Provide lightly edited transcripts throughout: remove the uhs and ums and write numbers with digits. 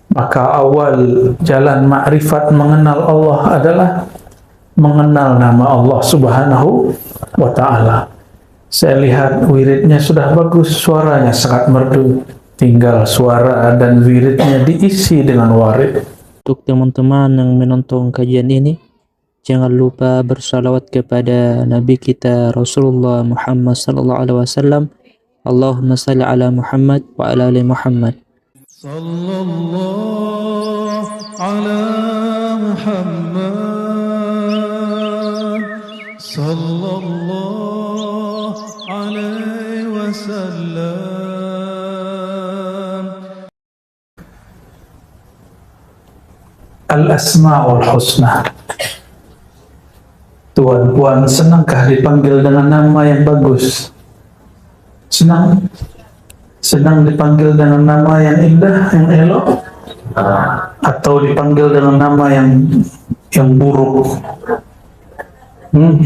Maka awal jalan makrifat mengenal Allah adalah mengenal nama Allah Subhanahu wa Ta'ala. Saya lihat wiridnya sudah bagus, suaranya sangat merdu. Tinggal suara dan wiridnya diisi dengan warid. Untuk teman-teman yang menonton kajian ini, jangan lupa bersalawat kepada Nabi kita Rasulullah Muhammad sallallahu alaihi wasallam. Allahumma salli ala Muhammad wa ala ali Muhammad. Sallallahu ala Muhammad sallallahu alaihi wasallam. Al-Asma'ul Husna. Tuan-puan, senangkah dipanggil dengan nama yang bagus? Senang? Senang dipanggil dengan nama yang indah, yang elok? Atau dipanggil dengan nama yang buruk?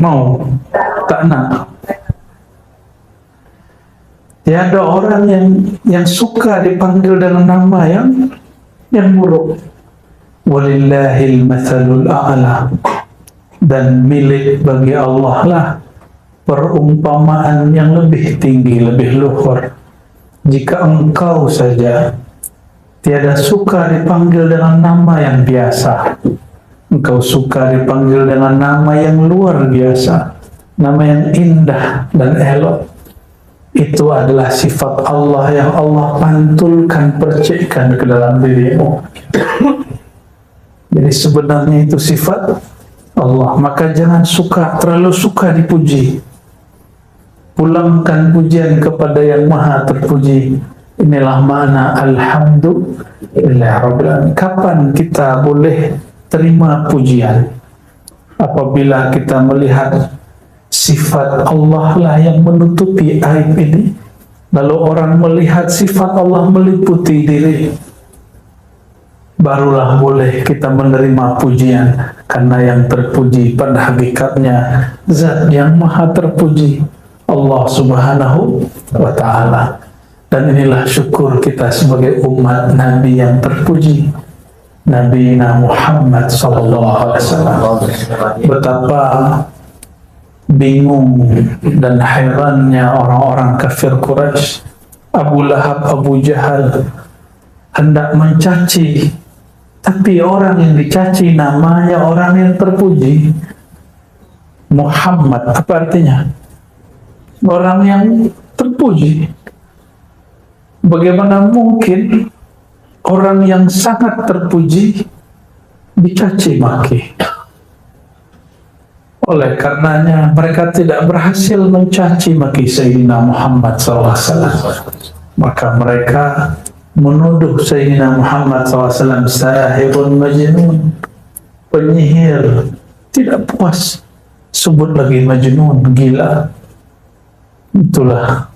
Mau? Tak nak? Tiada orang yang suka dipanggil dengan nama yang buruk. Walillahil mathalul a'la. Dan milik bagi Allah lah perumpamaan yang lebih tinggi, lebih luhur. Jika engkau saja tiada suka dipanggil dengan nama yang biasa, engkau suka dipanggil dengan nama yang luar biasa, nama yang indah dan elok, itu adalah sifat Allah yang Allah pantulkan, percikkan ke dalam dirimu. Jadi sebenarnya itu sifat Allah. Maka jangan terlalu suka dipuji. Pulangkan pujian kepada yang maha terpuji. Inilah makna alhamdulillah rabbil alamin. Kapan kita boleh terima pujian? Apabila kita melihat sifat Allah lah yang menutupi aib ini. Lalu orang melihat sifat Allah meliputi diri, barulah boleh kita menerima pujian. Karena yang terpuji pada hakikatnya zat yang maha terpuji, Allah Subhanahu wa Ta'ala. Dan inilah syukur kita sebagai umat Nabi yang terpuji, Nabi Muhammad sallallahu alaihi wasallam. Betapa bingung dan herannya orang-orang kafir Quraisy, Abu Lahab, Abu Jahal hendak mencaci, tapi orang yang dicaci namanya orang yang terpuji. Muhammad, apa artinya? Orang yang terpuji. Bagaimana mungkin orang yang sangat terpuji dicaci maki? Oleh karenanya mereka tidak berhasil mencaci maki Sayyidina Muhammad SAW. Maka mereka menuduh Sayyidina Muhammad SAW sahirun majnun, penyihir. Tidak puas, sebut lagi majnun, gila. Itulah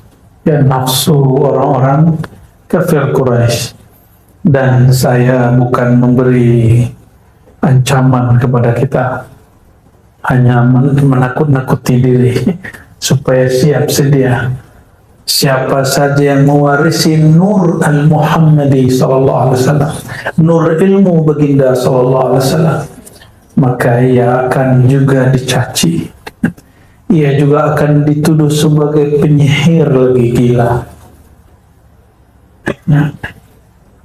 yang nafsu orang-orang kafir Quraisy. Dan saya bukan memberi ancaman kepada kita, hanya menakut-nakuti diri supaya siap sedia. Siapa saja yang mewarisi nur al-Muhammadi sallallahu alaihi wasallam, nur ilmu baginda sallallahu alaihi wasallam, maka ia akan juga dicaci. Ia juga akan dituduh sebagai penyihir lagi gila. Ya.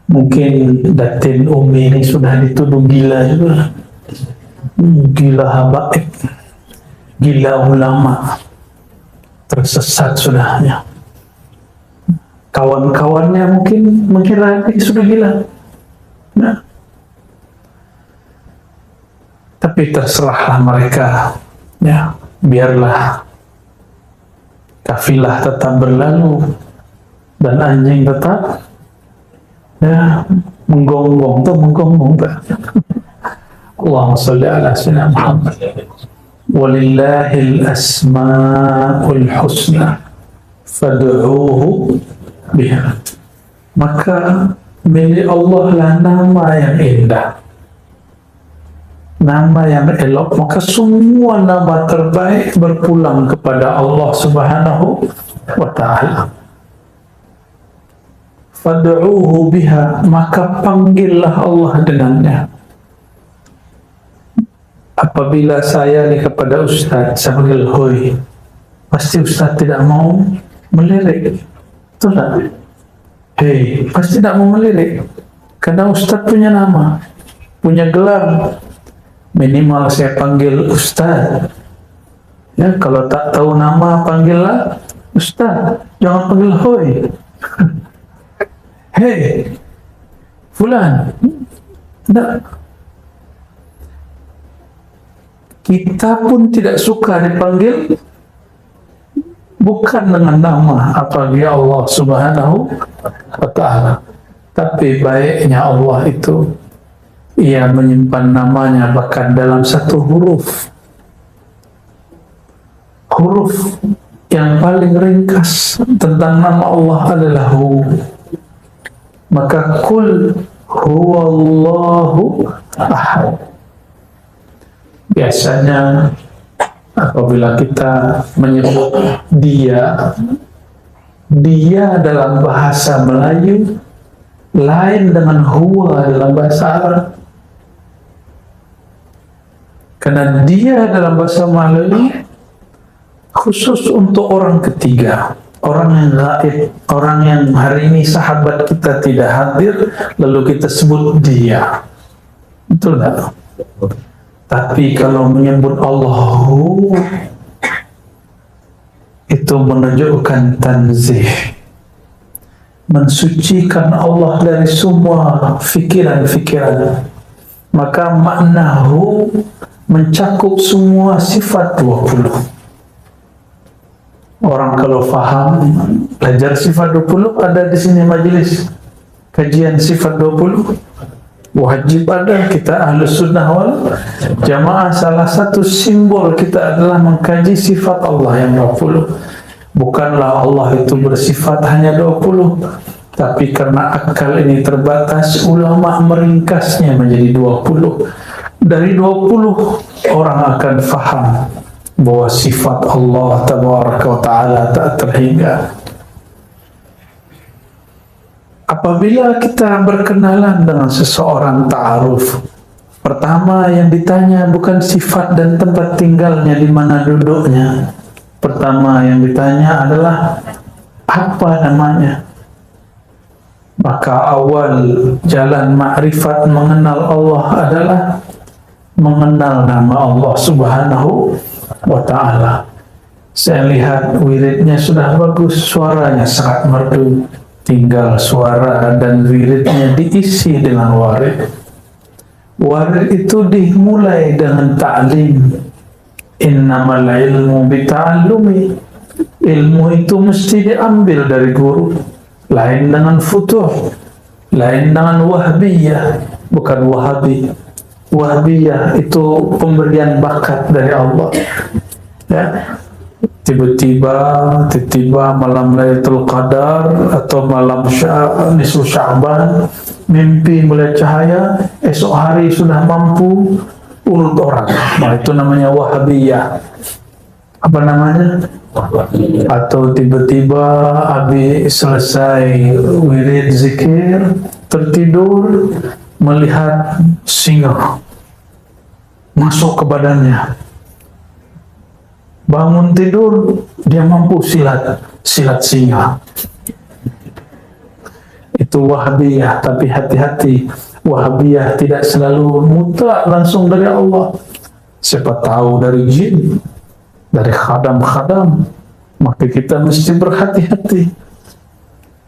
Mungkin Datin Umi ini sudah dituduh gila juga. Gila habaib, gila ulama, tersesat sudahnya. Kawan-kawannya mungkin mengira ini sudah gila. Nah. Tapi terserahlah mereka, ya. Biarlah kafilah tetap berlalu dan anjing tetap ya menggonggong tuh. Allahumma sholli ala sayyidina Muhammad. Walillahil asmaul husna fad'uuhu biha. Maka milik Allah lah nama yang indah, nama yang elok. Maka semua nama terbaik berpulang kepada Allah Subhanahu wa Ta'ala. fad'uuhu biha, maka panggillah Allah dengannya. Apabila saya nih kepada Ustaz, saya panggil hoi, pasti Ustaz tidak mau melirik, betul tak? Hei, pasti tidak mau melirik, karena Ustaz punya nama, punya gelar. Minimal saya panggil Ustaz. Ya, kalau tak tahu nama panggillah Ustaz, jangan panggil hoi. Hei, fulan. Tidak. Kita pun tidak suka dipanggil bukan dengan nama apalagi Allah Subhanahu wa Ta'ala. Tapi baiknya Allah itu Ia menyimpan namanya bahkan dalam satu huruf. Huruf yang paling ringkas tentang nama Allah adalah Hu. Maka kul huwallahu ahad. Biasanya apabila kita menyebut dia dalam bahasa Melayu lain dengan huwa dalam bahasa Arab. Karena dia dalam bahasa Melayu khusus untuk orang ketiga, orang yang gaib, orang yang hari ini sahabat kita tidak hadir, lalu kita sebut dia. Betul tak? Tapi kalau menyebut Allahu, itu menunjukkan tanzih, mensucikan Allah dari semua fikiran-fikiran. Maka maknahu mencakup semua sifat 20. Orang kalau faham belajar sifat 20, ada di sini majelis kajian sifat 20. Wajib ada, kita Ahlus Sunnah wal Jamaah, salah satu simbol kita adalah mengkaji sifat Allah yang 20. Bukanlah Allah itu bersifat hanya 20, tapi karena akal ini terbatas, ulama meringkasnya menjadi 20. Dari 20 orang akan faham bahwa sifat Allah Tabaraka wa Ta'ala tak terhingga. Apabila kita berkenalan dengan seseorang ta'aruf, pertama yang ditanya bukan sifat dan tempat tinggalnya, di mana duduknya. Pertama yang ditanya adalah apa namanya. Maka awal jalan ma'rifat mengenal Allah adalah mengenal nama Allah Subhanahu wa Ta'ala. Saya lihat wiridnya sudah bagus, suaranya sangat merdu. Tinggal suara dan wiridnya diisi dengan warid. Warid itu dimulai dengan ta'lim. Innamal ilmu bita'allumi. Ilmu itu mesti diambil dari guru. Lain dengan futuh, lain dengan wahbiyah, bukan wahabi. Wahbiyah itu pemberian bakat dari Allah. Ya. Tiba-tiba malam Lailatul Qadar atau malam nisfu Sya'ban, mimpi melihat cahaya, esok hari sudah mampu urut orang. Nah, itu namanya wahabiyah. Apa namanya? Atau tiba-tiba habis selesai wirid zikir, tertidur, melihat singa masuk ke badannya. Bangun tidur, dia mampu silat singa. Itu wahabiyah, tapi hati-hati. Wahabiyah tidak selalu mutlak langsung dari Allah. Siapa tahu dari jin, dari khadam-khadam. Maka kita mesti berhati-hati.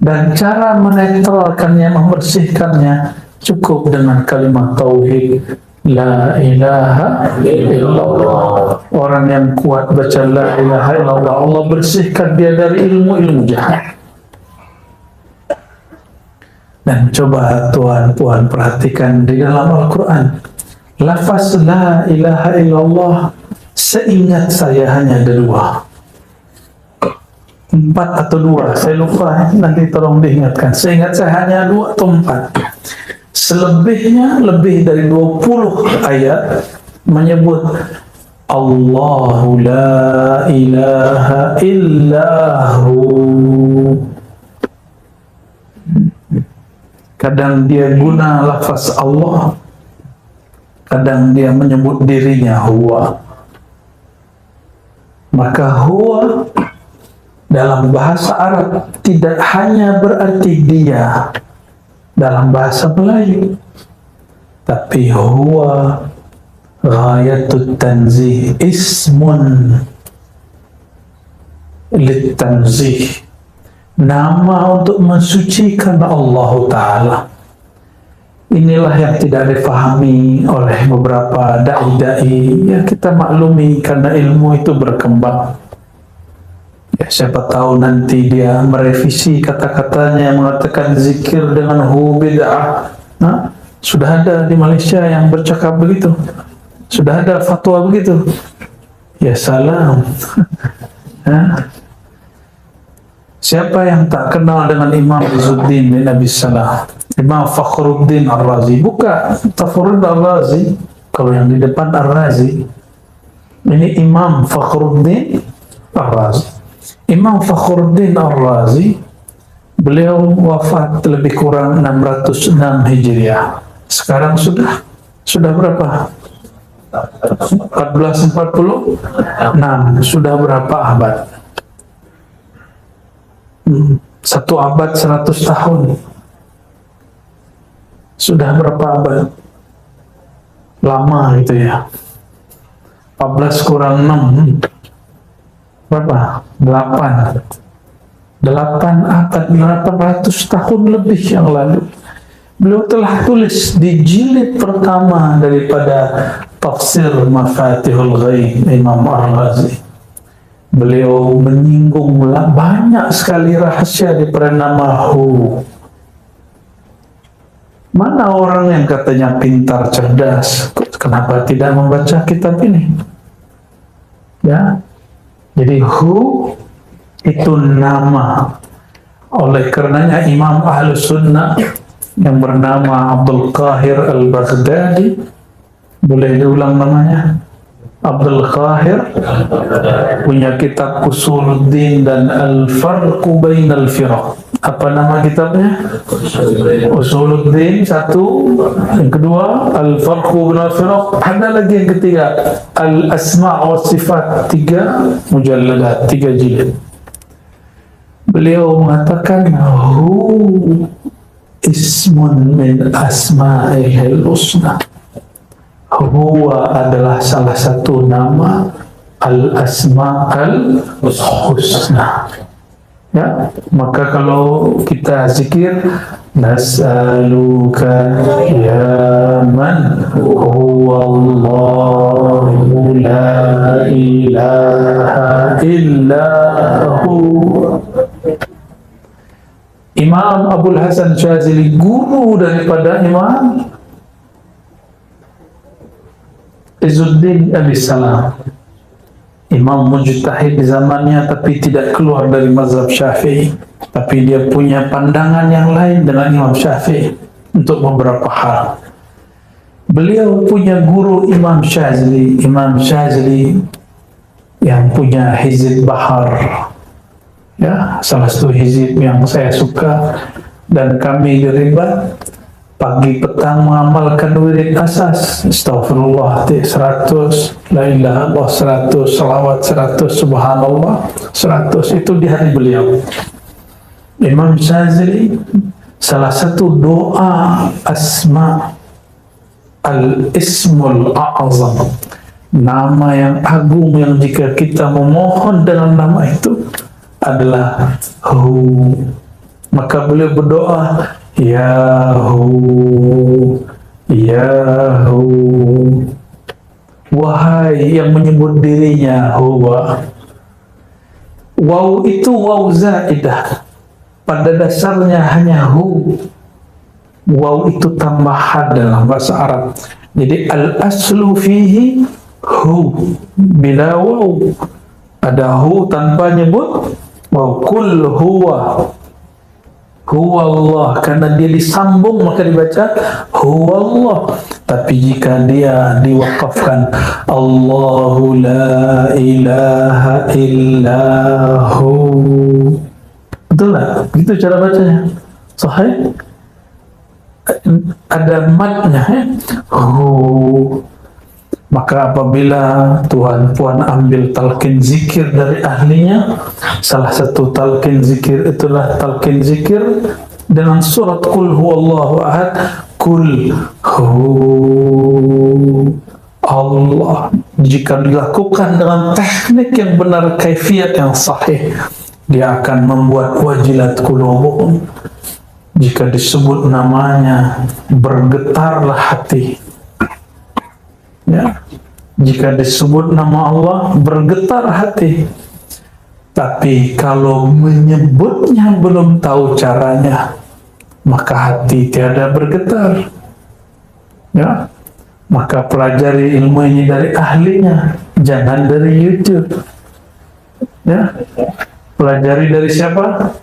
Dan cara menetralkannya, membersihkannya, cukup dengan kalimat tauhid. La ilaha illallah. Orang yang kuat baca la ilaha illallah, Allah bersihkan dia dari ilmu-ilmu jahat. Dan coba tuan-puan perhatikan di dalam Al-Quran, lafaz la ilaha illallah seingat saya hanya ada 2, 4 atau 2, saya lupa, nanti tolong diingatkan. Seingat saya hanya 2 atau 4. Selebihnya lebih dari 20 ayat menyebut Allahu la ilaha illahu. Kadang dia guna lafaz Allah, kadang dia menyebut dirinya huwa. Maka huwa dalam bahasa Arab tidak hanya berarti dia dalam bahasa Melayu, tapi huwa ghayatut tanzih, ismun lit tanzih, nama untuk mensucikan Allah Ta'ala. Inilah yang tidak difahami oleh beberapa da'i-da'i. Ya, kita maklumi karena ilmu itu berkembang. Ya, siapa tahu nanti dia merevisi kata-katanya, mengatakan zikir dengan hu bid'ah. Nah, sudah ada di Malaysia yang bercakap begitu. Sudah ada fatwa begitu. Ya salam. Siapa yang tak kenal dengan Imam Izzuddin bin Abi Salah, Imam Fakhruddin Ar-Razi? Buka Fakhruddin Ar-Razi, kalau yang di depan Ar-Razi. Ini Imam Fakhruddin Ar-Razi. Imam Fakhruddin Ar-Razi, beliau wafat lebih kurang 606 Hijriah. Sekarang sudah berapa? 1446. Sudah berapa abad? 1 abad 100 tahun. Sudah berapa abad? Lama gitu ya. 14 kurang 6 berapa? 8 abad, 800 tahun lebih yang lalu. Beliau telah tulis di jilid pertama daripada Tafsir Mafatihul Ghaib Imam Ar-Razi. Beliau menyinggung banyak sekali rahasia daripada nama hu. Mana orang yang katanya pintar, cerdas, kenapa tidak membaca kitab ini? Ya, jadi hu itu nama. Oleh karenanya Imam Ahlus Sunnah yang bernama Abdul Qahir Al-Baghdadi, boleh diulang namanya? Abdul Qahir punya kitab Usuluddin dan Al-Farqu Bainal Firaq. Apa nama kitabnya? Usuluddin satu, yang kedua Al-Farqu Bainal Firaq, ada lagi yang ketiga Al-Asma' wa Sifat, 3 mujalladat, 3 jilid. Beliau mengatakan hu ismun min asma'il husna. Huwa adalah salah satu nama al-asma'al husna. Ya, maka kalau kita zikir nas'aluka ya man huwa Allahu la ilaha illa hu. Imam Abul Hasan Syazili, guru daripada Imam Izzuddin Abi Salam, imam mujtahid di zamannya, tapi tidak keluar dari mazhab Syafi'i, tapi dia punya pandangan yang lain dengan Imam Syafi'i untuk beberapa hal. Beliau punya guru Imam Syazili yang punya Hizib Bahar, ya, salah satu hizib yang saya suka, dan kami di Ribat pagi petang mengamalkan wirid asas, astagfirullah 100, la ilaha illallah 100, salawat 100, subhanallah 100, itu di hari beliau. Imam Syazili, salah satu doa asma al-ismul a'azam, nama yang agung yang jika kita memohon dengan nama itu adalah hu. Maka beliau berdoa, ya hu, ya hu, wahai yang menyebut dirinya huwa. Waw itu waw zaidah, pada dasarnya hanya hu. Waw itu tambahan dalam bahasa Arab. Jadi al-aslu fihi hu, bila waw. Ada hu tanpa nyebut waw. Kul huwa, huwa Allah, karena dia disambung maka dibaca huwa Allah. Tapi jika dia diwakafkan Allahu la ilaha illahu, betul lah, begitu cara bacanya. Sahih? ada matnya ya. Maka apabila Tuhan Puan ambil talqin zikir dari ahlinya, salah satu talqin zikir itulah talqin zikir dengan surat Qul huwallahu ahad, Qul hu Allah. Jika dilakukan dengan teknik yang benar, kaifiat yang sahih, dia akan membuat wajilat qulubuhum. Jika disebut namanya, bergetarlah hati. Ya. Jika disebut nama Allah, bergetar hati. Tapi kalau menyebutnya belum tahu caranya, maka hati tiada bergetar. Ya. Maka pelajari ilmu ini dari ahlinya, jangan dari YouTube. Ya. Pelajari dari siapa?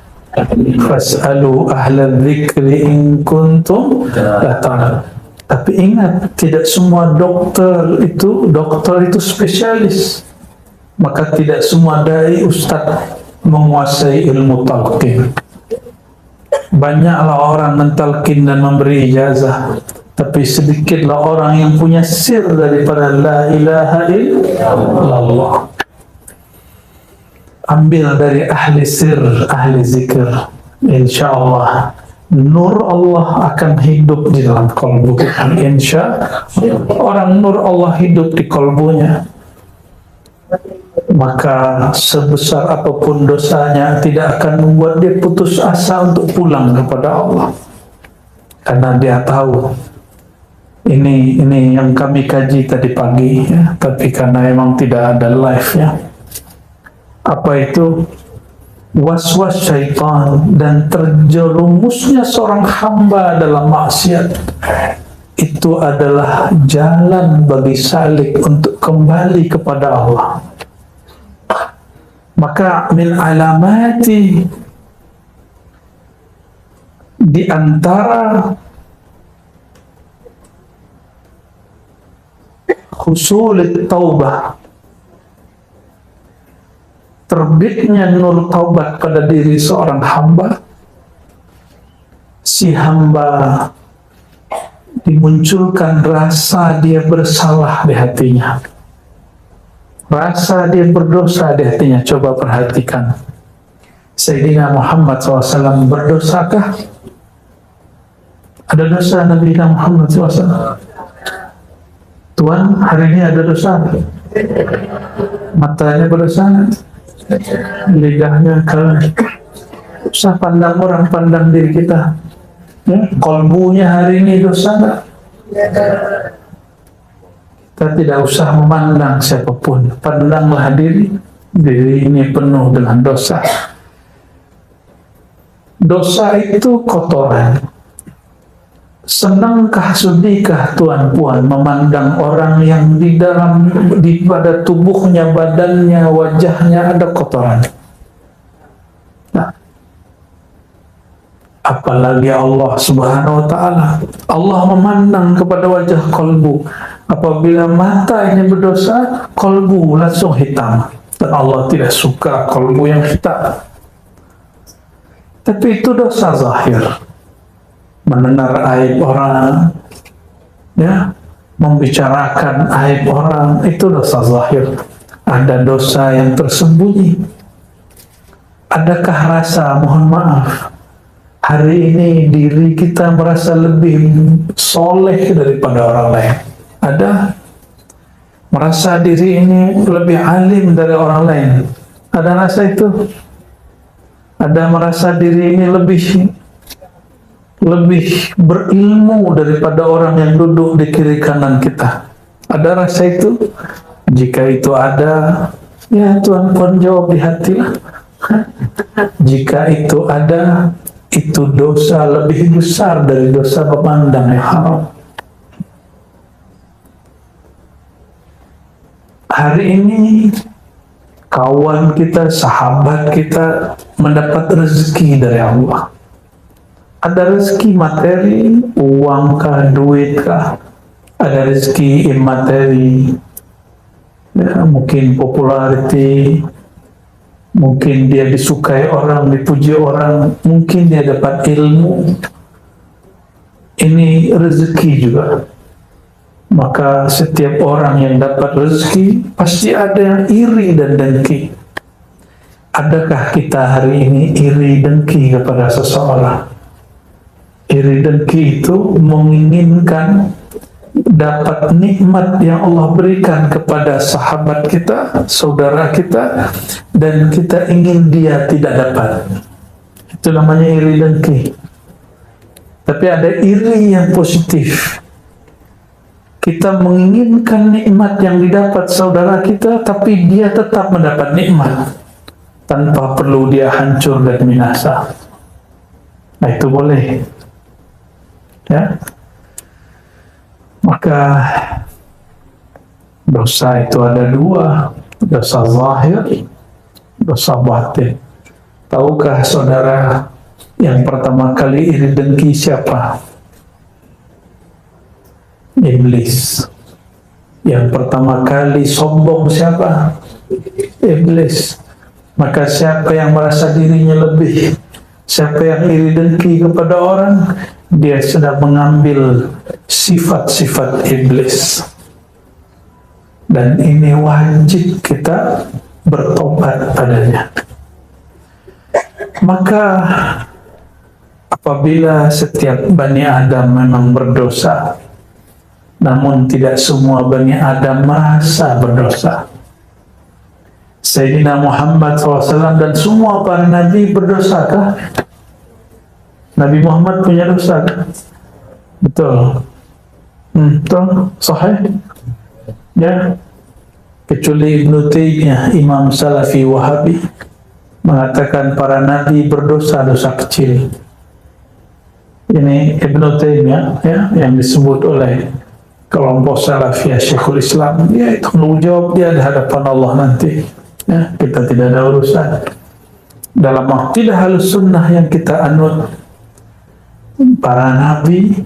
Fas'alu ahla dzikri in kuntum la ta'lamun. Tapi ingat, tidak semua dokter itu spesialis. Maka tidak semua dai ustaz menguasai ilmu talqin. Banyaklah orang mentalqin dan memberi ijazah, tapi sedikitlah orang yang punya sir daripada la ilaha illallah. Ambil dari ahli sir, ahli zikir, insyaallah nur Allah akan hidup di dalam kalbu kita. Insya orang nur Allah hidup di kalbunya, maka sebesar apapun dosanya tidak akan membuat dia putus asa untuk pulang kepada Allah, karena dia tahu ini yang kami kaji tadi pagi ya, tapi karena memang tidak ada live ya. Apa itu? Was-was syaitan dan terjerumusnya seorang hamba dalam maksiat itu adalah jalan bagi salik untuk kembali kepada Allah. Maka min alamati, di antara husul taubah, terbitnya nur taubat pada diri seorang hamba, si hamba dimunculkan rasa dia bersalah di hatinya, rasa dia berdosa di hatinya. Coba perhatikan, Sayyidina Muhammad SAW berdosakah? Ada dosa Nabi Muhammad SAW? Tuhan, hari ini ada dosa? Matanya berdosa? Lidahnya kalau usah pandang orang, pandang diri kita ya, kolbunya hari ini dosa enggak? Kita tidak usah memandang siapapun, pandanglah diri ini penuh dengan dosa. Dosa itu kotoran. Senangkah sudihkah Tuan Puan memandang orang yang pada tubuhnya, badannya, wajahnya ada kotoran? Nah, apalagi Allah Subhanahu wa Ta'ala. Allah memandang kepada wajah kolbu. Apabila mata ini berdosa, kolbu langsung hitam, dan Allah tidak suka kolbu yang hitam. Tapi itu dosa zahir. Mendengar aib orang, ya, membicarakan aib orang, itu dosa zahir. Ada dosa yang tersembunyi. Adakah rasa mohon maaf hari ini diri kita merasa lebih soleh daripada orang lain? Ada? Merasa diri ini lebih alim dari orang lain? Ada rasa itu? Ada merasa diri ini lebih berilmu daripada orang yang duduk di kiri kanan kita? Ada rasa itu? Jika itu ada, ya Tuhan pun jawab di hati lah. Jika itu ada, itu dosa lebih besar dari dosa memandang yang haram. Hari ini kawan kita, sahabat kita mendapat rezeki dari Allah. Ada rezeki materi, uang kah, duit kah? Ada rezeki imateri, ya, mungkin populariti, mungkin dia disukai orang, dipuji orang, mungkin dia dapat ilmu. Ini rezeki juga. Maka setiap orang yang dapat rezeki pasti ada yang iri dan dengki. Adakah kita hari ini iri dengki kepada seseorang? Iri dengki itu menginginkan dapat nikmat yang Allah berikan kepada sahabat kita, saudara kita, dan kita ingin dia tidak dapat. Itu namanya iri dengki. Tapi ada iri yang positif. Kita menginginkan nikmat yang didapat saudara kita, tapi dia tetap mendapat nikmat tanpa perlu dia hancur dan binasa. Nah, itu boleh. Ya. Maka dosa itu ada dua, dosa zahir, dosa batin. Tahukah saudara yang pertama kali iri dengki siapa? Iblis. Yang pertama kali sombong siapa? Iblis. Maka siapa yang merasa dirinya lebih, siapa yang iri dengki kepada orang, dia sudah mengambil sifat-sifat iblis. Dan ini wajib kita bertobat padanya. Maka apabila setiap Bani Adam memang berdosa, namun tidak semua Bani Adam merasa berdosa. Sayyidina Muhammad SAW dan semua para Nabi berdosakah? Nabi Muhammad punya dosa? Betul. Betul? Sahih? Ya. Kecuali Ibnu Taimiyah, Imam Salafi Wahabi, mengatakan para Nabi berdosa dosa kecil. Ini Ibnu Taimiyah, ya, yang disebut oleh kelompok Salafiyah Syekhul Islam. Ya, itu tanggung jawab dia di hadapan Allah nanti. Ya, kita tidak ada urusan. Dalam akidah Ahlus Sunnah yang kita anut, para nabi,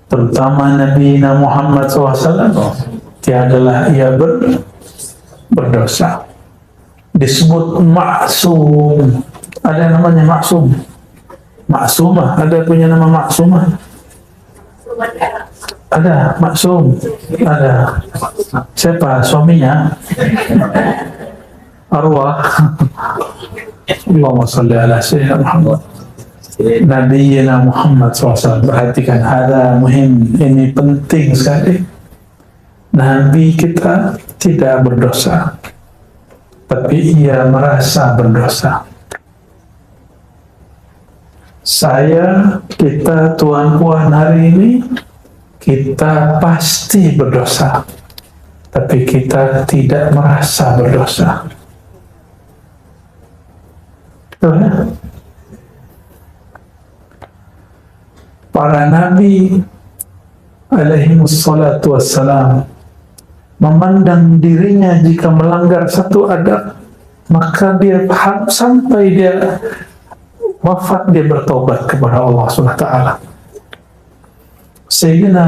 terutama Nabi Muhammad SAW, tiadalah ia berdosa. Disebut maksum. Ada namanya maksum. Maksumah, ada punya nama maksumah. Ada maksum. Ada. Siapa suaminya? Arwah. Allahumma salli ala sayyidina Muhammad. Nabiyyina Muhammad SAW. Perhatikan, ada muhim, ini penting sekali. Nabi kita tidak berdosa, tapi ia merasa berdosa. Saya, kita, tuan-puan hari ini, kita pasti berdosa, tapi kita tidak merasa berdosa. Betul ya? Para Nabi alaihimussalatu wassalam memandang dirinya jika melanggar satu adab, maka dia sampai dia wafat dia bertobat kepada Allah SWT. Sayyidina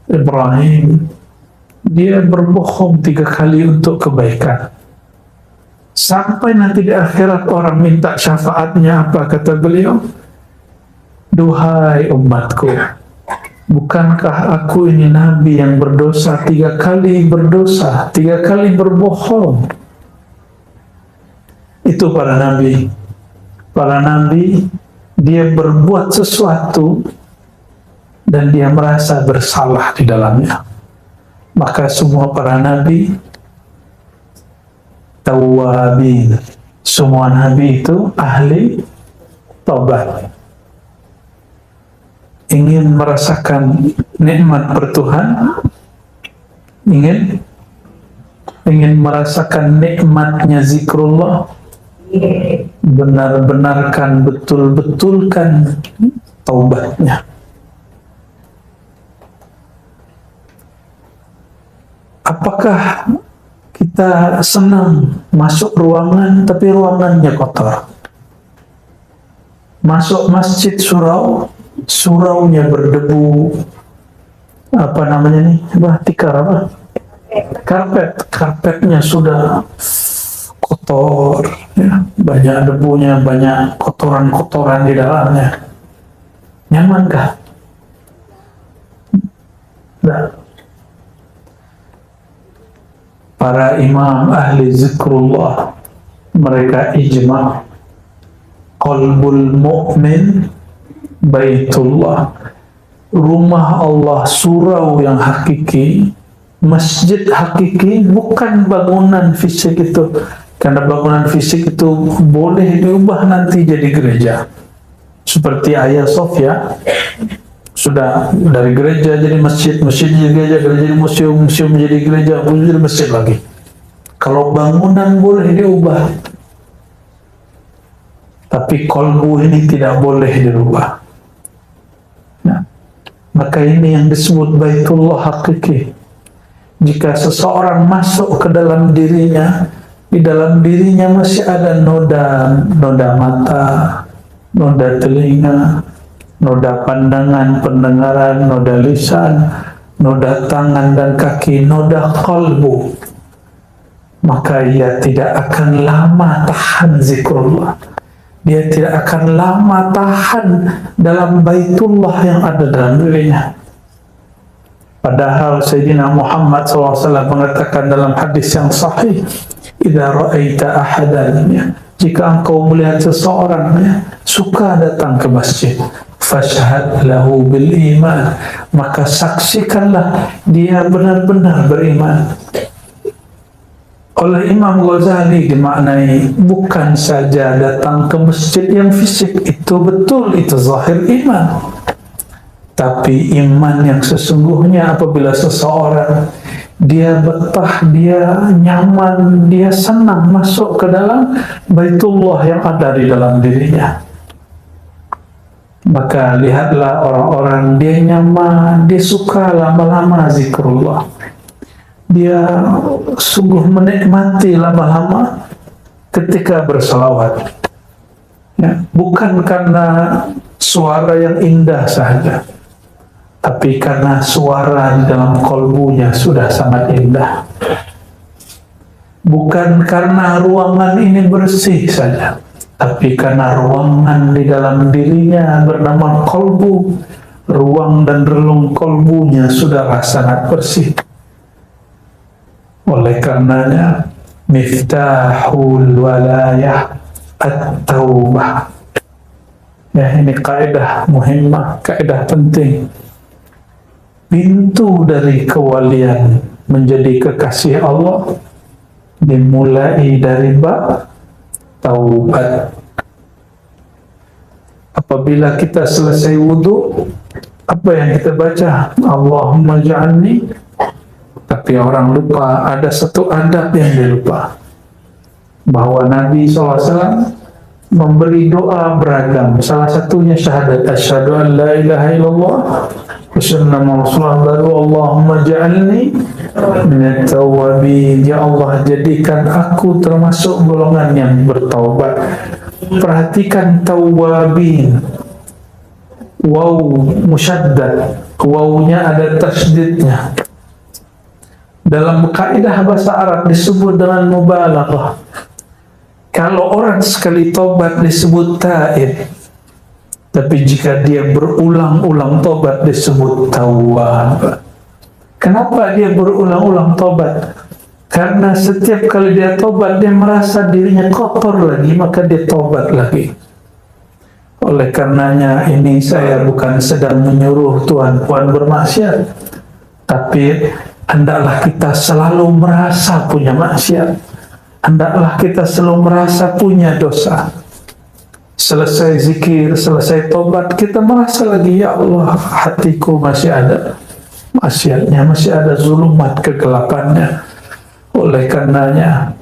Ibrahim, dia berbohong 3 kali untuk kebaikan. Sampai nanti di akhirat orang minta syafaatnya, apa kata beliau? Duhai umatku, bukankah aku ini Nabi yang berdosa 3 kali berdosa, 3 kali berbohong? Itu para Nabi. Para Nabi, dia berbuat sesuatu dan dia merasa bersalah di dalamnya. Maka semua para Nabi tawwabin. Semua Nabi itu ahli taubat. Ingin merasakan nikmat bertuhan, ingin merasakan nikmatnya zikrullah, benar-benarkan, betul-betulkan taubatnya. Apakah kita senang masuk ruangan tapi ruangannya kotor? Masuk masjid suraunya berdebu, apa namanya nih? Tikar apa? Karpetnya sudah kotor, ya, banyak debunya, banyak kotoran-kotoran di dalamnya. Nyamankah? Nah, para imam ahli zikrullah mereka ijma' qalbul mu'min baitullah, rumah Allah, surau yang hakiki, masjid hakiki, bukan bangunan fisik itu. Karena bangunan fisik itu boleh diubah nanti jadi gereja. Seperti Hagia Sophia, sudah dari gereja jadi masjid, masjid jadi gereja, gereja jadi museum, museum jadi gereja, museum jadi masjid lagi. Kalau bangunan boleh diubah, tapi kolbu ini tidak boleh dirubah. Nah, maka ini yang disebut baitullah hakiki. Jika seseorang masuk ke dalam dirinya, di dalam dirinya masih ada noda mata, noda telinga, noda pandangan, pendengaran, noda lisan, noda tangan dan kaki, noda kalbu, maka ia tidak akan lama tahan zikrullah. Dia tidak akan lama tahan dalam baitullah yang ada dalam dirinya. Padahal Sayyidina Muhammad SAW mengatakan dalam hadis yang sahih, "Idza ra'aita ahadan," jika engkau melihat seseorang suka datang ke masjid, fashhad lahu bil iman, maka saksikanlah dia benar-benar beriman. Oleh Imam Ghazali dimaknai bukan saja datang ke masjid yang fisik, itu betul, itu zahir iman, tapi iman yang sesungguhnya apabila seseorang dia betah, dia nyaman, dia senang masuk ke dalam baitullah yang ada di dalam dirinya. Maka lihatlah orang-orang dia nyaman, dia suka lama-lama zikrullah, dia sungguh menikmati lama-lama ketika berselawat, ya, bukan karena suara yang indah saja, tapi karena suara di dalam kolbunya sudah sangat indah. Bukan karena ruangan ini bersih saja, tapi karena ruangan di dalam dirinya bernama kolbu, ruang dan relung kolbunya sudah sangat bersih. Oleh karenanya miftahul walayah at-taubah. Ya, ini kaidah muhimmah, kaidah penting. Pintu dari kewalian menjadi kekasih Allah dimulai dari bab taubat. Apabila kita selesai wudu, apa yang kita baca? Allahumma ja'alni. Tapi orang lupa, ada satu adab yang dilupa, bahwa Nabi SAW memberi doa beragam. Salah satunya syahadat, asyhadu an la ilaha illallah wa sallallahu alaihi wasallam, Allahumma ja'alni minat tawabin. Ya Allah, jadikan aku termasuk golongan yang bertaubat. Perhatikan tawabin, waw musyaddad, wawnya ada tasydidnya. Dalam kaidah bahasa Arab disebut dengan mubalaghah. Kalau orang sekali tobat disebut taib, tapi jika dia berulang-ulang tobat disebut tawwab. Kenapa dia berulang-ulang tobat? Karena setiap kali dia tobat dia merasa dirinya kotor lagi, maka dia tobat lagi. Oleh karenanya ini saya bukan sedang menyuruh tuan-puan bermaksiat, tapi hendaklah kita selalu merasa punya maksiat, hendaklah kita selalu merasa punya dosa. Selesai zikir, selesai tobat, kita merasa lagi, ya Allah, hatiku masih ada maksiatnya, masih ada zulumat, kegelapannya. Oleh karenanya,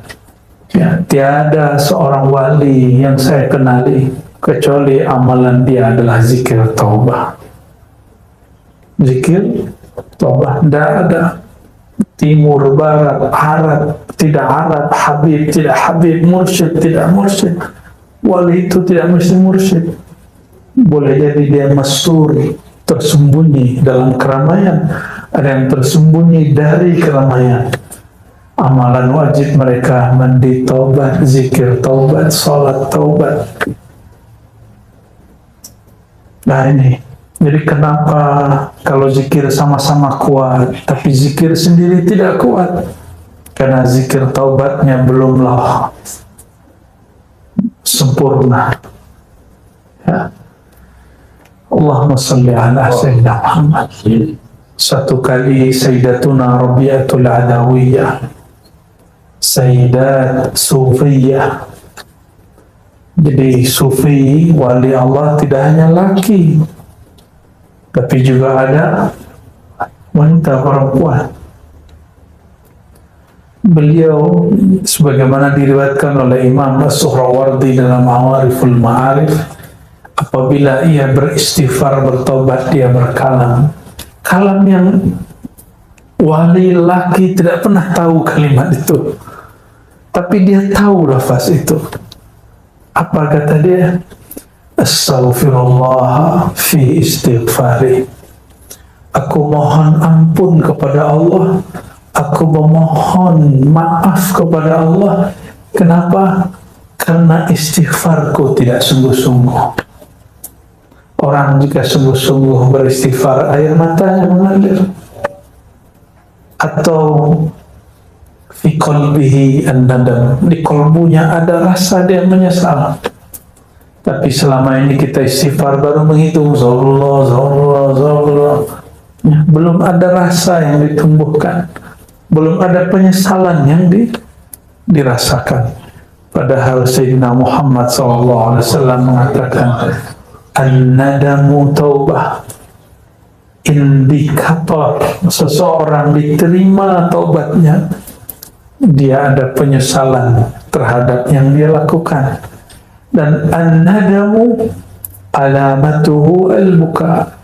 ya, tiada seorang wali yang saya kenali kecuali amalan dia adalah zikir taubah. Zikir taubah, tidak ada timur, barat, Arab, tidak Arab, Habib, tidak Habib, mursyid, tidak mursyid. Wali itu tidak mesti mursyid. Boleh jadi dia mastur, tersembunyi dalam keramaian, ada yang tersembunyi dari keramaian. Amalan wajib mereka mandi taubat, zikir taubat, salat taubat. Nah ini Jadi kenapa kalau zikir sama-sama kuat, tapi zikir sendiri tidak kuat? Karena zikir taubatnya belumlah sempurna. Ya. Allahumma salli ala Sayyidina Muhammad. Satu kali Sayyidatuna Rabi'atul Adawiyah, Sayyidat Sufiyah. Jadi Sufi, wali Allah tidak hanya laki, tapi juga ada wanita perempuan. Beliau sebagaimana diriwayatkan oleh Imam As-Suhrawardi dalam Awariful Ma'arif, apabila ia beristighfar, bertobat, dia berkalam. Kalam yang wali laki tidak pernah tahu kalimat itu, tapi dia tahu lafaz itu. Apa kata dia? Astaghfirullah fi istighfari. Aku mohon ampun kepada Allah, aku memohon maaf kepada Allah. Kenapa? Karena istighfarku tidak sungguh-sungguh. Orang jika sungguh-sungguh beristighfar, air matanya mengalir. Atau fi qalbihi an-nadam, di kolbunya ada rasa dia menyesal. Tapi selama ini kita istighfar baru menghitung Allah, belum ada rasa yang ditumbuhkan, belum ada penyesalan yang dirasakan. Padahal Sayyidina Muhammad SAW mengatakan an-nadamu taubah, indikator seseorang diterima taubatnya, dia ada penyesalan terhadap yang dia lakukan. Dan an-nadamu alamatuhu al-buka,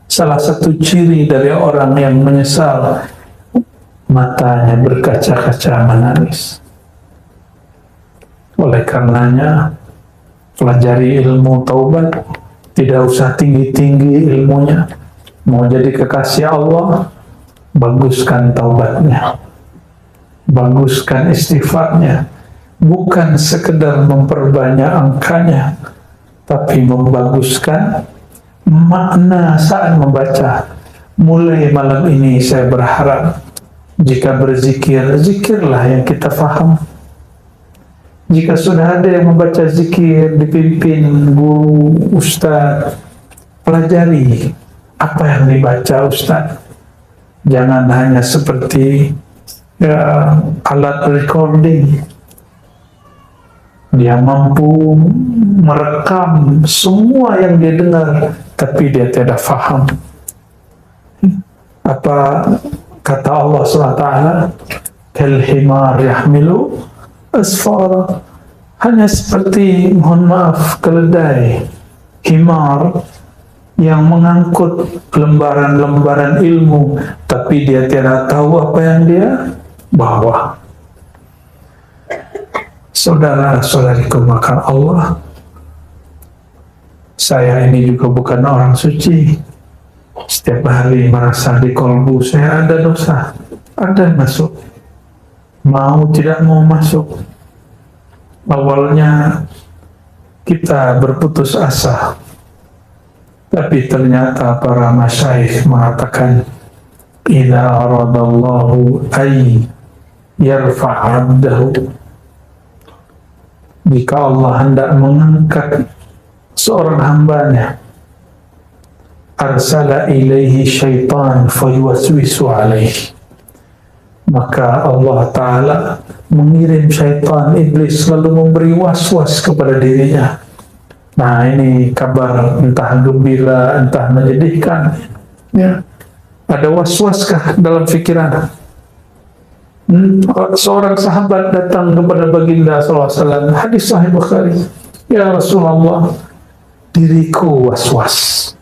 salah satu ciri dari orang yang menyesal, matanya berkaca-kaca menangis. Oleh karenanya, pelajari ilmu taubat, tidak usah tinggi-tinggi ilmunya. Mau jadi kekasih Allah, baguskan taubatnya, baguskan istighfarnya. Bukan sekedar memperbanyak angkanya, tapi membaguskan makna saat membaca. Mulai malam ini saya berharap, jika berzikir, zikirlah yang kita faham. Jika sudah ada yang membaca zikir, dipimpin guru, ustaz, pelajari apa yang dibaca ustaz. Jangan hanya seperti alat recording. Dia mampu merekam semua yang dia dengar, tapi dia tidak faham. Apa kata Allah SWT? Kal himar yahmilu asfara. Hanya seperti, mohon maaf, keledai, himar yang mengangkut lembaran-lembaran ilmu, tapi dia tidak tahu apa yang dia bawa. Saudara-saudariku makan Allah, saya ini juga bukan orang suci. Setiap hari merasa di kolbu saya ada dosa, ada masuk, mau tidak mau masuk. Awalnya kita berputus asa, tapi ternyata para masyayikh mengatakan, idza aradallahu ay yarfa'abdahu, jika Allah hendak mengangkat seorang hambanya, arsala ilaihi syaitan fayuwaswisu alaihi, maka Allah Ta'ala mengirim syaitan, iblis, lalu memberi was-was kepada dirinya. Nah, ini kabar entah gembira, entah menyedihkan, ya. Ada was-waskah dalam pikiran? Seorang sahabat datang kepada baginda SAW, hadis sahih Bukhari, ya Rasulullah, diriku was-was.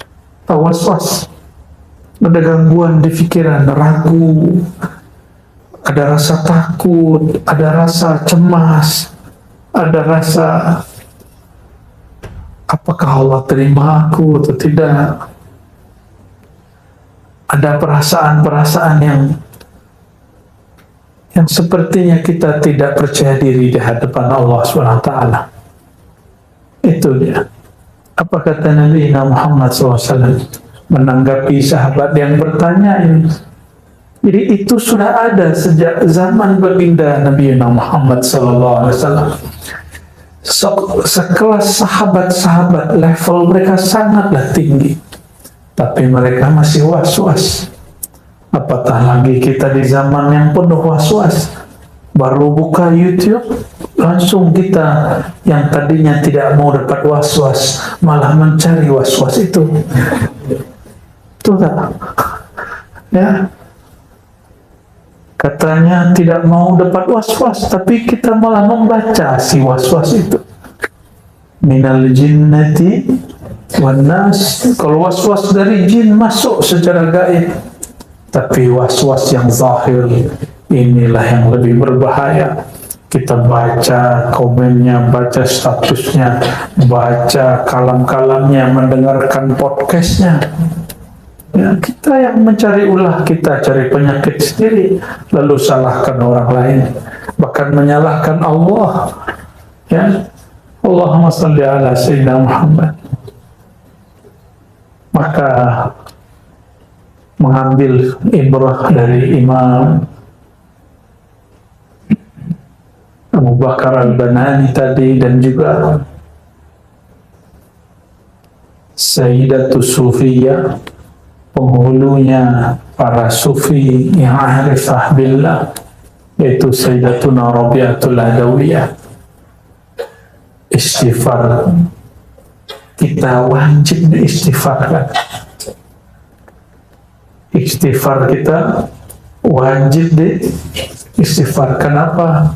Tahu was-was? Ada gangguan di pikiran, ragu, ada rasa takut, ada rasa cemas, ada rasa apakah Allah terima aku atau tidak. Ada perasaan-perasaan yang sepertinya kita tidak percaya diri di hadapan Allah SWT. Itu dia. Apa kata Nabi Muhammad SAW menanggapi sahabat yang bertanya ini? Jadi itu sudah ada sejak zaman baginda Nabi Muhammad SAW. Sekelas sahabat-sahabat, level mereka sangatlah tinggi, tapi mereka masih was-was. Apatah lagi kita di zaman yang penuh was-was. Baru buka YouTube, langsung kita yang tadinya tidak mau dapat was-was malah mencari was-was itu. Betul tak? Ya, katanya tidak mau dapat was-was, tapi kita malah membaca si was-was itu. Minal jinnati wan nas. Kalau was-was dari jin masuk secara gaib, tapi was-was yang zahir inilah yang lebih berbahaya. Kita baca komennya, baca statusnya, baca kalam-kalamnya, mendengarkan podcastnya. Ya, kita yang mencari ulah, kita cari penyakit sendiri, lalu salahkan orang lain, bahkan menyalahkan Allah. Ya, Allahumma salli ala Sayyidina Muhammad. Maka mengambil ibrah dari Imam Abu Bakar Al-Banani tadi, dan juga Sayyidatus Sufiyah, penghulunya para sufi yang arifah billah, yaitu Sayyidatuna Rabi'atul Adawiyah. Istighfar, kita wajib istighfarkan. Istighfar kita wajib istighfar. Kenapa?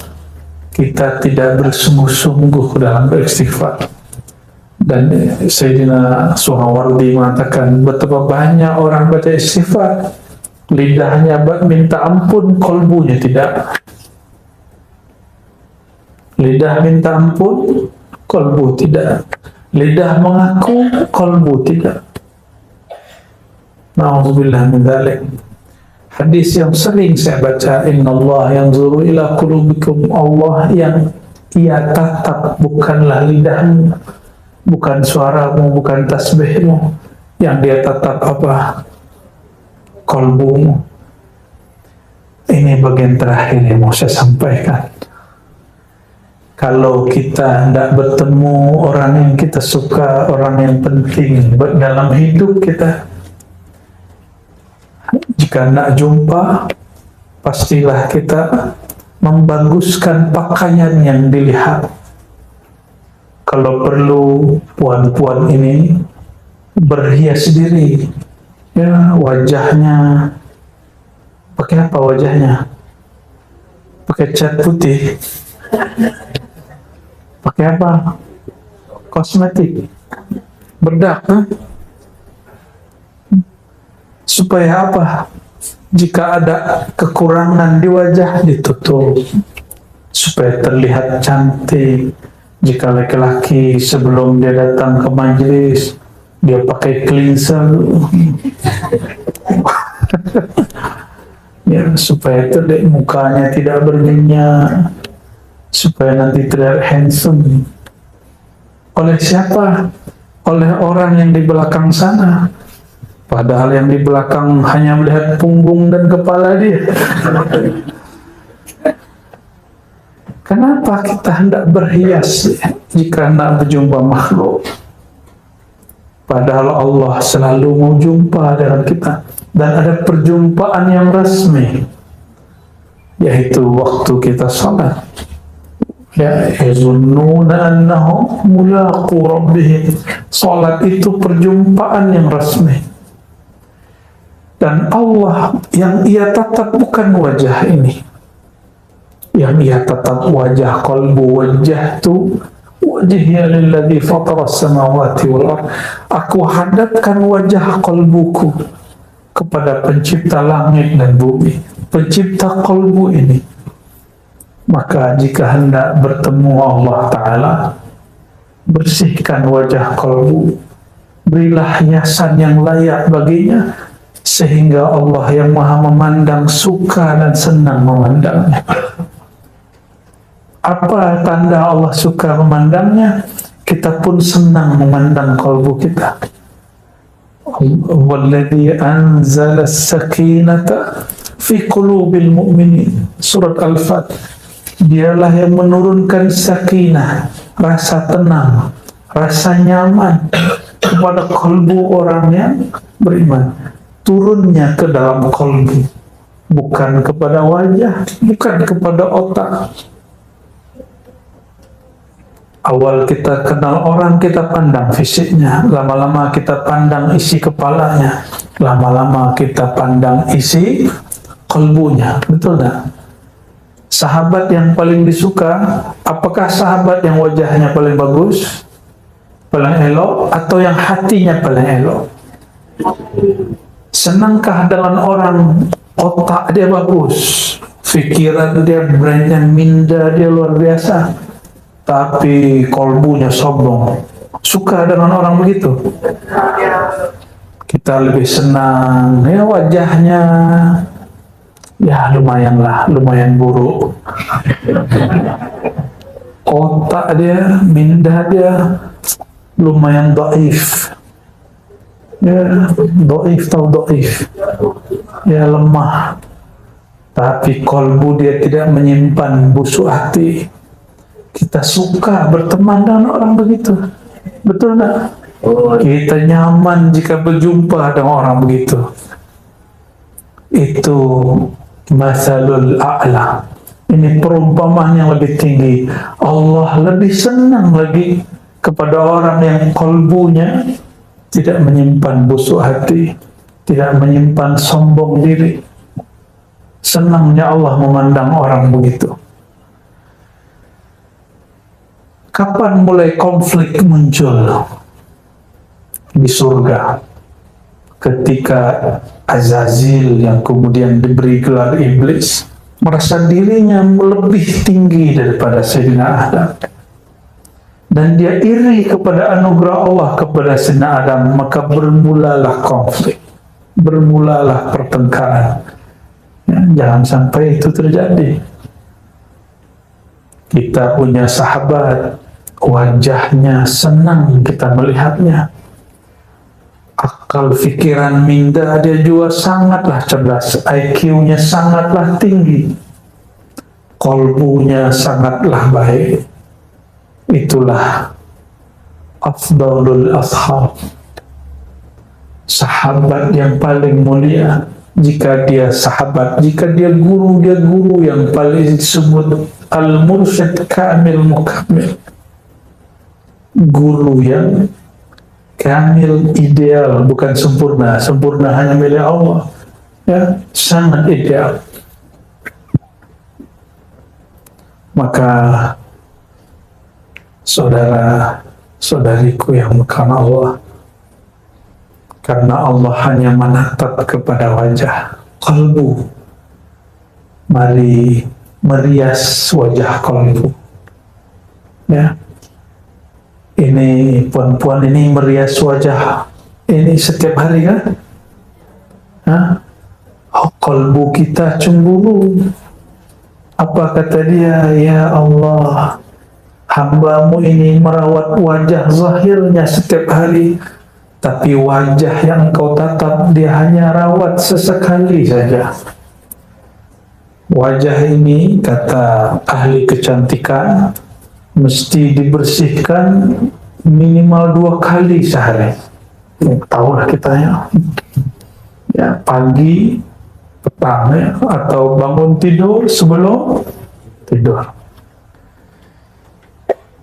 Kita tidak bersungguh-sungguh dalam beristighfar. Dan Sayyidina Suhawardi mengatakan betapa banyak orang baca istighfar, lidahnya minta ampun, kolbunya tidak. Lidah minta ampun, kolbu tidak. Lidah mengaku, kolbu tidak. Na'udzubillah min dzalik. Hadis yang sering saya baca, innallaha yanzuru ila qulubikum. Allah yang Ia tatap bukanlah lidahmu, bukan suaramu, bukan tasbihmu. Yang Dia tatap apa? Kolbumu. Ini bagian terakhir yang mau saya sampaikan. Kalau kita tidak bertemu orang yang kita suka, orang yang penting dalam hidup kita, jika tidak jumpa, pastilah kita membaguskan pakaian yang dilihat. Kalau perlu, puan-puan ini berhias diri, ya, wajahnya pakai apa? Wajahnya pakai cat putih, pakai apa? Kosmetik, bedak, supaya apa? Jika ada kekurangan di wajah, ditutup supaya terlihat cantik. Jika laki-laki sebelum dia datang ke majelis, dia pakai cleanser ya, supaya terlihat mukanya tidak berminyak, supaya nanti terlihat handsome. Oleh siapa? Oleh orang yang di belakang sana. Padahal yang di belakang hanya melihat punggung dan kepala dia. Kenapa kita hendak berhias jika hendak berjumpa makhluk? Padahal Allah selalu mau jumpa dengan kita. Dan ada perjumpaan yang resmi, yaitu waktu kita salat. Ya, yazunnuna annahum mulaqu rabbihim. Salat itu perjumpaan yang resmi. Dan Allah yang Ia tatap bukan wajah ini, yang Ia tatap wajah qalbu. Wajah itu wajhiya lilladzi fatara as-samawati wal ardh. Aku hadapkan wajah qalbuku kepada pencipta langit dan bumi, pencipta qalbu ini. Maka jika hendak bertemu Allah Ta'ala, bersihkan wajah qalbu, berilah hiasan yang layak baginya, sehingga Allah yang Maha memandang suka dan senang memandangnya. Apa tanda Allah suka memandangnya? kita pun senang memandang kalbu kita. Walladzi anzala as-sakinata fi qulubil mu'minin, surat Al-Fat. Dialah yang menurunkan sakinah, rasa tenang, rasa nyaman kepada kalbu orang yang beriman. Turunnya ke dalam kalbu, bukan kepada wajah, bukan kepada otak. Awal kita kenal orang, kita pandang fisiknya, lama-lama kita pandang isi kepalanya, lama-lama kita pandang isi kalbunya. Betul tak? Sahabat yang paling disuka, apakah sahabat yang wajahnya paling bagus, paling elok, atau yang hatinya paling elok? Senangkah dengan orang otak dia bagus, pikiran dia, brandnya minda dia luar biasa, tapi kalbunya sombong? Suka dengan orang begitu? Kita lebih senang ya wajahnya ya lumayan buruk, otak dia, minda dia lumayan dhaif, ya dhaif ya lemah, tapi kalbu dia tidak menyimpan busuk hati. Kita suka berteman dengan orang begitu, betul tak? Kita nyaman jika berjumpa dengan orang begitu. Itu masalul a'la. Ini perumpamaan yang lebih tinggi. Allah lebih senang lagi kepada orang yang kalbunya tidak menyimpan busuk hati, tidak menyimpan sombong diri. Senangnya Allah memandang orang begitu. Kapan mulai konflik muncul di surga? Ketika Azazil yang kemudian diberi gelar iblis merasa dirinya lebih tinggi daripada Sayyidina Adam, dan dia iri kepada anugerah Allah kepada Sayyidina Adam, maka bermulalah konflik, bermulalah pertengkaran. Ya, jangan sampai itu terjadi. Kita punya sahabat, wajahnya senang kita melihatnya, akal fikiran minda dia juga sangatlah cerdas, IQ-nya sangatlah tinggi, kalbunya sangatlah baik. Itulah afdalul ashab, sahabat yang paling mulia. Jika dia sahabat, jika dia guru yang paling disebut al-mursyid kamil mukamil, guru yang kamil, ideal, bukan sempurna. Sempurna hanya milik Allah, ya, sangat ideal. Maka saudara-saudariku yang bukan Allah, karena Allah hanya menatap kepada wajah, kalbu, mari merias wajah kalbu. Ya, ini puan-puan ini merias wajah ini setiap hari kan? Oh, kalbu kita cemburu. Apa kata dia? Ya Allah, hambamu ini merawat wajah zahirnya setiap hari, tapi wajah yang engkau tatap dia hanya rawat sesekali saja. Wajah ini, kata ahli kecantikan, mesti dibersihkan minimal 2 kali sehari. Tahulah kita ya, pagi, petang ya, atau bangun tidur, sebelum tidur.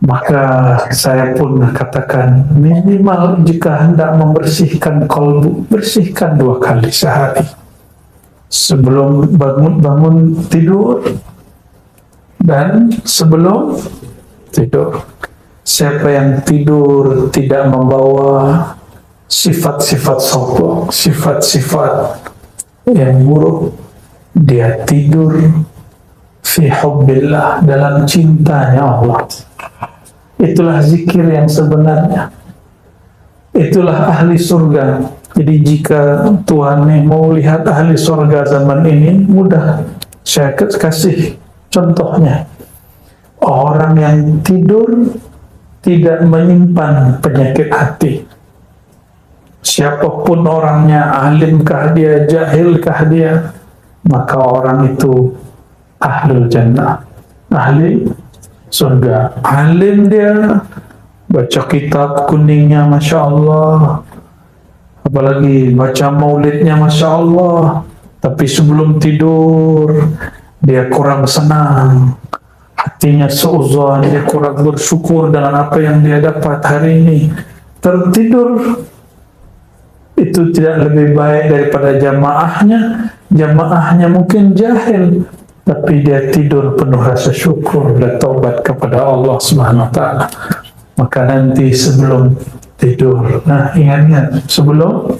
Maka saya pun katakan minimal jika hendak membersihkan kalbu, bersihkan 2 kali sehari, sebelum bangun tidur dan sebelum tidur. Siapa yang tidur tidak membawa sifat-sifat sombong, sifat-sifat yang buruk, dia tidur fi hubbillah, dalam cintanya Allah. Itulah zikir yang sebenarnya. Itulah ahli surga. Jadi jika Tuhan mau lihat ahli surga zaman ini, mudah. Saya kasih contohnya. Orang yang tidur tidak menyimpan penyakit hati. Siapapun orangnya, alimkah dia, jahilkah dia, maka orang itu ahlul jannah, ahli surga. Alim dia, baca kitab kuningnya Masya Allah, apalagi baca maulidnya Masya Allah, tapi sebelum tidur dia kurang senang, hatinya seuzon, dia kurang bersyukur dengan apa yang dia dapat hari ini, tertidur. Itu tidak lebih baik daripada jamaahnya. Jamaahnya mungkin jahil, tapi dia tidur penuh rasa syukur dan taubat kepada Allah Subhanahu wa Ta'ala. Maka nanti sebelum tidur, nah ingat-ingat, sebelum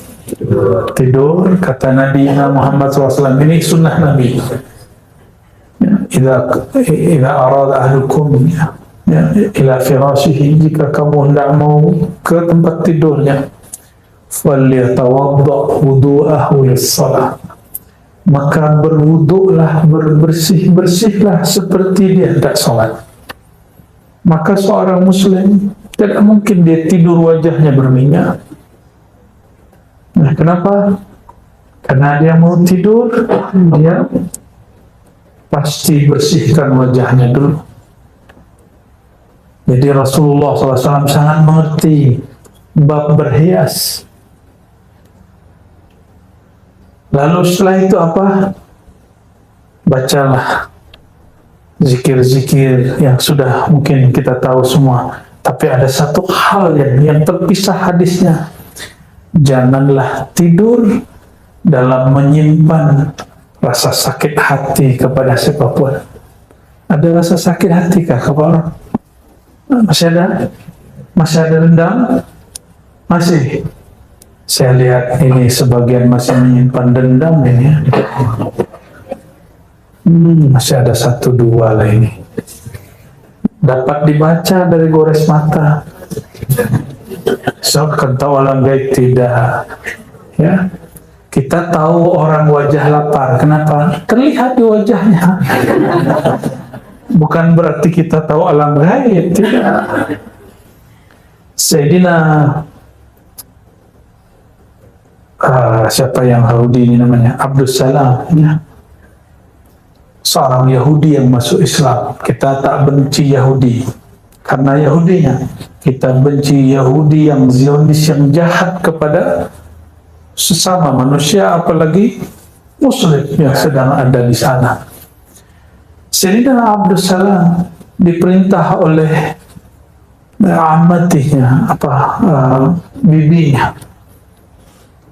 tidur, kata Nabi Muhammad SAW, ini sunnah Nabi. Idza arada ahlukum ila firashihi, jika kamu hendak mau ke tempat tidurnya, falyatawadda wudu'ahu lis-shalah, maka berwuduklah, bersih-bersihlah seperti dia hendak salat. Maka seorang muslim tidak mungkin dia tidur wajahnya berminyak. Nah, kenapa? Karena dia mau tidur, dia pasti bersihkan wajahnya dulu. Jadi Rasulullah SAW sangat mengerti bab berhias. Lalu setelah itu apa? Bacalah zikir-zikir yang sudah mungkin kita tahu semua. Tapi ada satu hal yang terpisah hadisnya. Janganlah tidur dalam menyimpan rasa sakit hati kepada siapapun. Ada rasa sakit hati kah kepada orang? Masih ada? Masih ada dendam? Masih? Saya lihat ini sebagian masih menyimpan dendam ini. Masih ada 1-2 lah ini. Dapat dibaca dari gores mata. So, kan tahu alam gaib tidak. Ya, kita tahu orang wajah lapar. Kenapa? Terlihat di wajahnya. Bukan berarti kita tahu alam gaib, tidak. Sayyidina siapa yang Yahudi ini namanya? Abdul Salam, ya. Seorang Yahudi yang masuk Islam. Kita tak benci Yahudi karena Yahudinya. Kita benci Yahudi yang Zionis, yang jahat kepada sesama manusia, apalagi Muslim yang sedang ada di sana. Sayyidina Abdul Salam diperintah oleh amatinya, bibinya,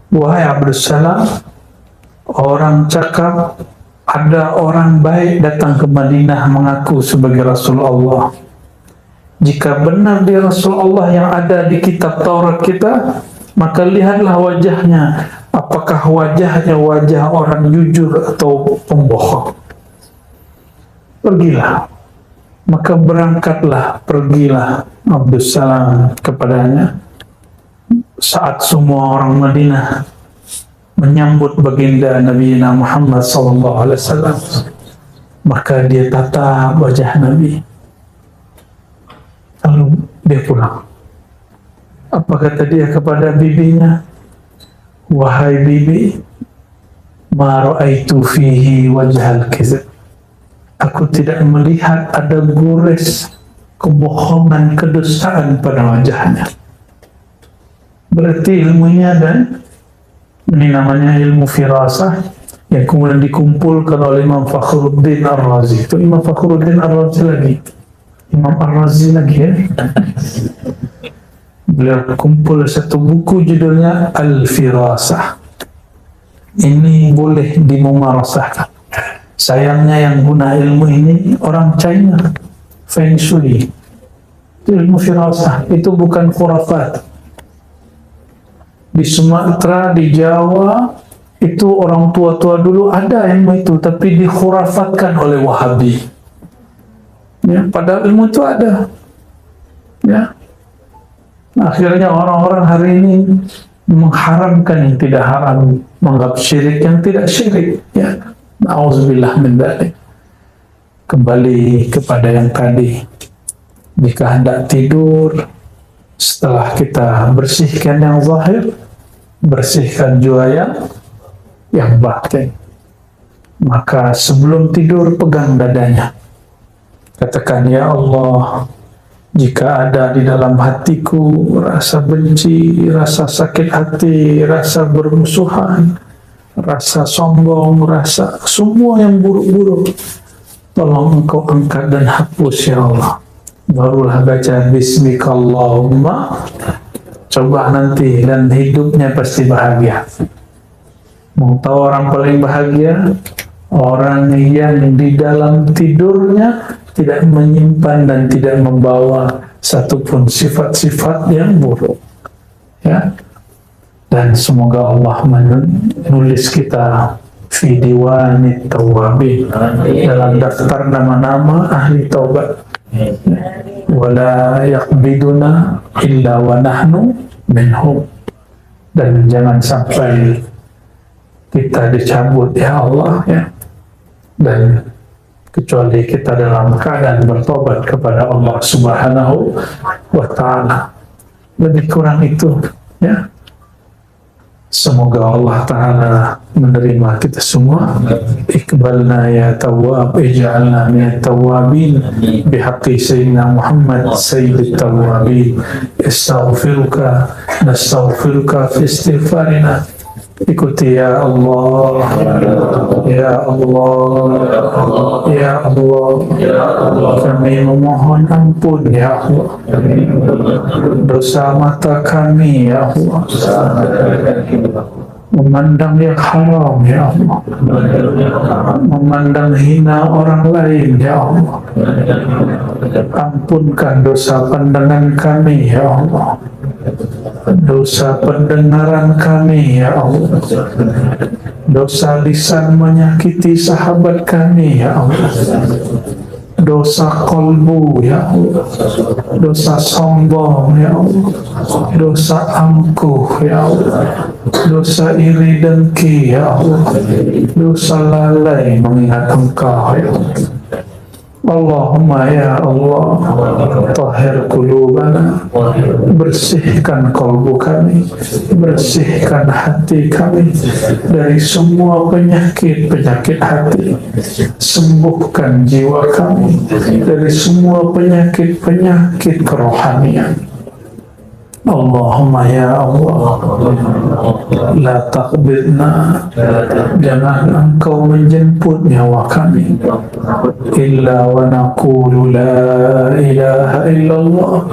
wahai Abdul Salam, orang cakap ada orang baik datang ke Madinah mengaku sebagai Rasulullah. Jika benar dia Rasulullah yang ada di kitab Taurat kita, maka lihatlah wajahnya, apakah wajahnya wajah orang jujur atau pembohong. Pergilah. Maka berangkatlah, pergilah Abdul Salam kepadanya. Saat semua orang Madinah menyambut baginda Nabi Muhammad SAW, maka dia tatap wajah Nabi. Lalu dia pulang. Apa kata dia kepada bibinya? Wahai bibi, ma ra'aitu fihi wajhal kizib. Aku tidak melihat ada gores kebohongan, kedustaan pada wajahnya. Berarti ilmunya dan ini namanya ilmu firasah yang kemudian dikumpulkan oleh Imam Fakhruddin Ar-Razi. Itu Imam Fakhruddin Ar-Razi lagi, Imam Ar-Razi lagi, ya. Beliau kumpul satu buku judulnya Al-Firasah. Ini boleh dimumarasahkan. Sayangnya yang guna ilmu ini orang China, Feng Shui. Itu ilmu firasah, itu bukan khurafat. Di Sumatera, di Jawa, itu orang tua-tua dulu ada ilmu itu, tapi dikhurafatkan oleh Wahabi. Ya, padahal ilmu itu ada. Ya. Akhirnya orang-orang hari ini mengharamkan yang tidak haram, menganggap syirik yang tidak syirik. Ya. Na'udzubillah min dzalik. Kembali kepada yang tadi, Jika hendak tidur, setelah kita bersihkan yang zahir, bersihkan juga yang batin. Maka sebelum tidur pegang dadanya. Katakan, ya Allah, jika ada di dalam hatiku rasa benci, rasa sakit hati, rasa bermusuhan, rasa sombong, rasa semua yang buruk-buruk, tolong Engkau angkat dan hapus ya Allah. Barulah baca Bismikallahumma. Coba nanti, dan hidupnya pasti bahagia. Mau tahu orang paling bahagia? Orang yang di dalam tidurnya tidak menyimpan dan tidak membawa satupun sifat-sifat yang buruk. Ya. Dan semoga Allah menulis kita fi diwanit tawabin, dalam daftar nama-nama ahli taubat. Wala yaqbiduna illa wa nahnu minhum. Dan jangan sampai kita dicabut ya Allah ya, dan kecuali kita dalam keadaan bertobat kepada Allah Subhanahu wa Ta'ala. Lebih kurang itu ya. Semoga Allah Ta'ala menerima kita semua. Iqbalna ya tawwab, ij'alna minat tawwabin bihaqqi sayyidina Muhammad sayyidit tawwabin. Astaghfiruka, nastaghfiruka fi istighfarina. Ikuti ya Allah, ya Allah, ya Allah, kami memohon ampun ya Allah, dosa mata kami ya Allah, memandang yang haram ya Allah, memandang hina orang lain ya Allah, ampunkan dosa pandangan kami ya Allah, dosa pendengaran kami ya Allah, dosa lisan menyakiti sahabat kami ya Allah, dosa kolbu ya Allah, dosa sombong ya Allah, dosa angkuh ya Allah, dosa iri dengki ya Allah, dosa lalai mengingat Engkau ya Allah. Allahumma ya Allah, tahhir qulubana, bersihkan kalbu kami, bersihkan hati kami dari semua penyakit-penyakit hati, sembuhkan jiwa kami dari semua penyakit-penyakit kerohanian. Allahumma ya Allah, la taqbidna, jangan Engkau menjemput nyawa kami illa wa naqulu la ilaha illallah,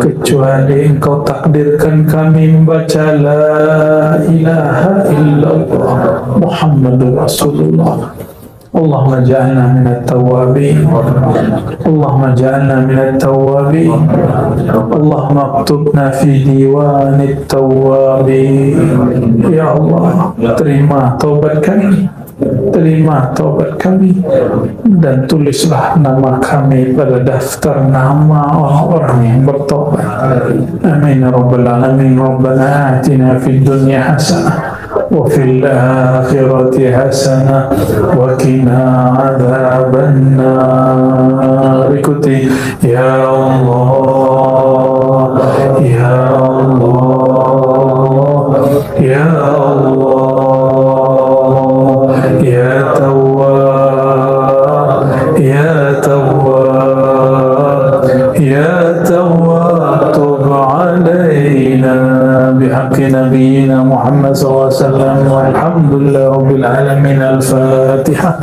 kecuali Engkau takdirkan kami membaca la ilaha illallah Muhammadur Rasulullah. Allahumma ja'alna minat tawabin, Allahumma ja'alna minat tawabin, Allahumma aktubna fi diwanit tawabin. Ya Allah, terima taubat kami, terima taubat kami, dan tulislah nama kami pada daftar nama orang-orang yang bertobat. Amin ya rabbal alamin. Rabbana atina fid dunya hasanah wa fil akhirati hasanah wa qina adzabannar. Ikuti ya Allah, ya Allah, ya Allah, ya Tawwab, ya Tawwab, ya Tawwab, tub alaina bihaqqi nabiyyina Muhammad sallallahu alaihi wasallam. Walhamdulillahi rabbil alamin. Al-Fatihah.